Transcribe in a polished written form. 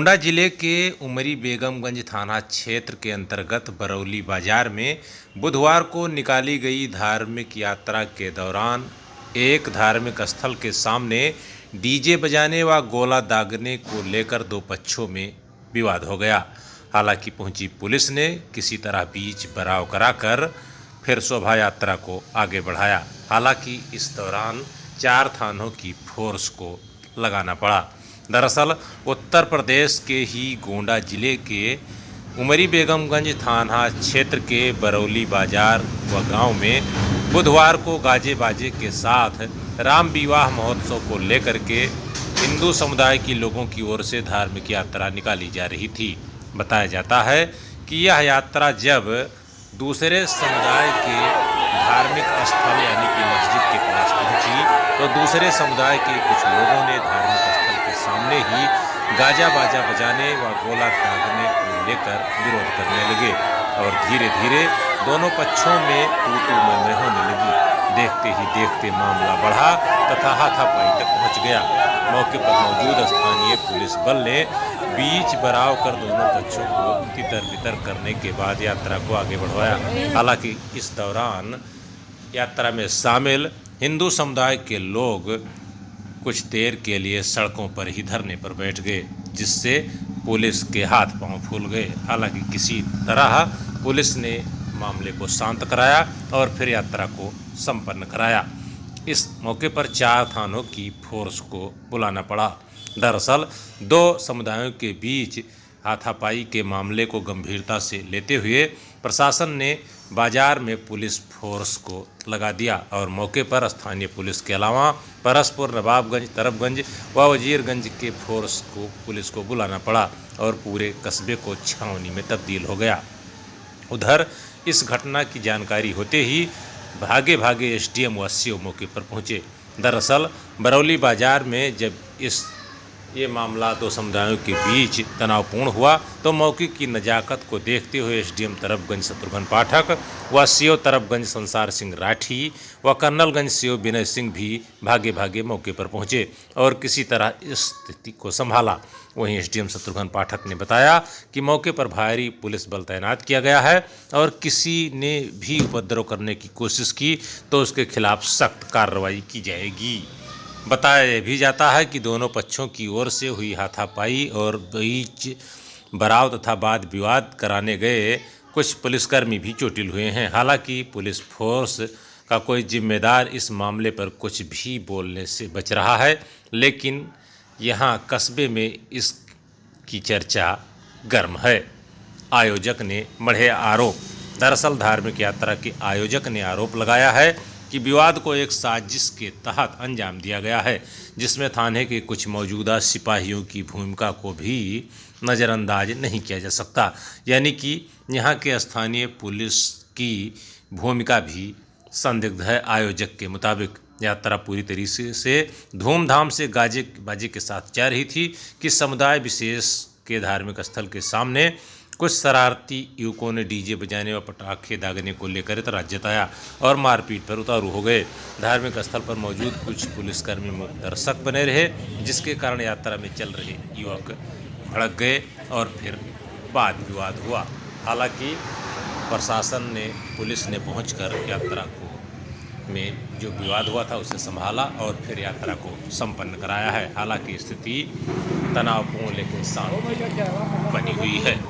गोंडा जिले के उमरी बेगमगंज थाना क्षेत्र के अंतर्गत बरौली बाजार में बुधवार को निकाली गई धार्मिक यात्रा के दौरान एक धार्मिक स्थल के सामने डीजे बजाने व गोला दागने को लेकर दो पक्षों में विवाद हो गया। हालांकि पहुंची पुलिस ने किसी तरह बीच बराव कराकर फिर शोभा यात्रा को आगे बढ़ाया। हालांकि इस दौरान 4 थानों की फोर्स को लगाना पड़ा। दरअसल उत्तर प्रदेश के ही गोंडा जिले के उमरी बेगमगंज थाना क्षेत्र के बरौली बाजार व गांव में बुधवार को गाजे बाजे के साथ राम विवाह महोत्सव को लेकर के हिंदू समुदाय के लोगों की ओर से धार्मिक यात्रा निकाली जा रही थी। बताया जाता है कि यह यात्रा जब दूसरे समुदाय के धार्मिक स्थल यानी कि मस्जिद के पास पहुंची तो दूसरे समुदाय के कुछ लोगों ने धार्मिक स्थल के सामने ही गाजा बाजा बजाने व गोला दागने को लेकर विरोध करने लगे और धीरे धीरे दोनों पक्षों में तू मैं होने लगी। देखते ही देखते मामला बढ़ा तथा हाथापाई तक पहुंच गया। मौके पर मौजूद स्थानीय पुलिस बल ने बीच बराव कर दोनों पक्षों को तितर बितर करने के बाद यात्रा को आगे बढ़वाया। हालांकि इस दौरान यात्रा में शामिल हिंदू समुदाय के लोग कुछ देर के लिए सड़कों पर ही धरने पर बैठ गए, जिससे पुलिस के हाथ पांव फूल गए। हालांकि किसी तरह पुलिस ने मामले को शांत कराया और फिर यात्रा को संपन्न कराया। इस मौके पर 4 थानों की फोर्स को बुलाना पड़ा। दरअसल 2 समुदायों के बीच हाथापाई के मामले को गंभीरता से लेते हुए प्रशासन ने बाजार में पुलिस फोर्स को लगा दिया और मौके पर स्थानीय पुलिस के अलावा परसपुर, नवाबगंज, तरफगंज व वजीरगंज के फोर्स को पुलिस को बुलाना पड़ा और पूरे कस्बे को छावनी में तब्दील हो गया। उधर इस घटना की जानकारी होते ही भागे भागे एसडीएम व सीओ मौके पर पहुंचे। दरअसल बरौली बाजार में जब ये मामला 2 समुदायों के बीच तनावपूर्ण हुआ तो मौके की नज़ाकत को देखते हुए एसडीएम तरफगंज शत्रुघ्न पाठक व सीओ तरफगंज संसार सिंह राठी व कर्नलगंज सीओ विनय सिंह भी भागे भागे मौके पर पहुंचे और किसी तरह इस स्थिति को संभाला। वहीं एसडीएम शत्रुघ्न पाठक ने बताया कि मौके पर भारी पुलिस बल तैनात किया गया है और किसी ने भी उपद्रव करने की कोशिश की तो उसके खिलाफ सख्त कार्रवाई की जाएगी। बताया भी जाता है कि दोनों पक्षों की ओर से हुई हाथापाई और बीच बराव तथा वाद विवाद कराने गए कुछ पुलिसकर्मी भी चोटिल हुए हैं। हालांकि पुलिस फोर्स का कोई जिम्मेदार इस मामले पर कुछ भी बोलने से बच रहा है, लेकिन यहाँ कस्बे में इसकी चर्चा गर्म है। आयोजक ने बढ़े आरोप। दरअसल धार्मिक यात्रा के आयोजक ने आरोप लगाया है कि विवाद को एक साजिश के तहत अंजाम दिया गया है, जिसमें थाने के कुछ मौजूदा सिपाहियों की भूमिका को भी नज़रअंदाज नहीं किया जा सकता। यानी कि यहाँ के स्थानीय पुलिस की भूमिका भी संदिग्ध है। आयोजक के मुताबिक यात्रा पूरी तरीके से धूमधाम से गाजे बाजे के साथ जा रही थी कि समुदाय विशेष के धार्मिक स्थल के सामने कुछ शरारती युवकों ने डीजे बजाने व पटाखे दागने को लेकर एतराज जताया और मारपीट पर उतारू हो गए। धार्मिक स्थल पर मौजूद कुछ पुलिसकर्मी दर्शक बने रहे, जिसके कारण यात्रा में चल रहे युवक भड़क गए और फिर वाद विवाद हुआ। हालांकि प्रशासन ने पुलिस ने पहुंचकर यात्रा को में जो विवाद हुआ था उसे संभाला और फिर यात्रा को संपन्न कराया है। हालांकि स्थिति तनावपूर्ण लेकिन शांत बनी हुई है।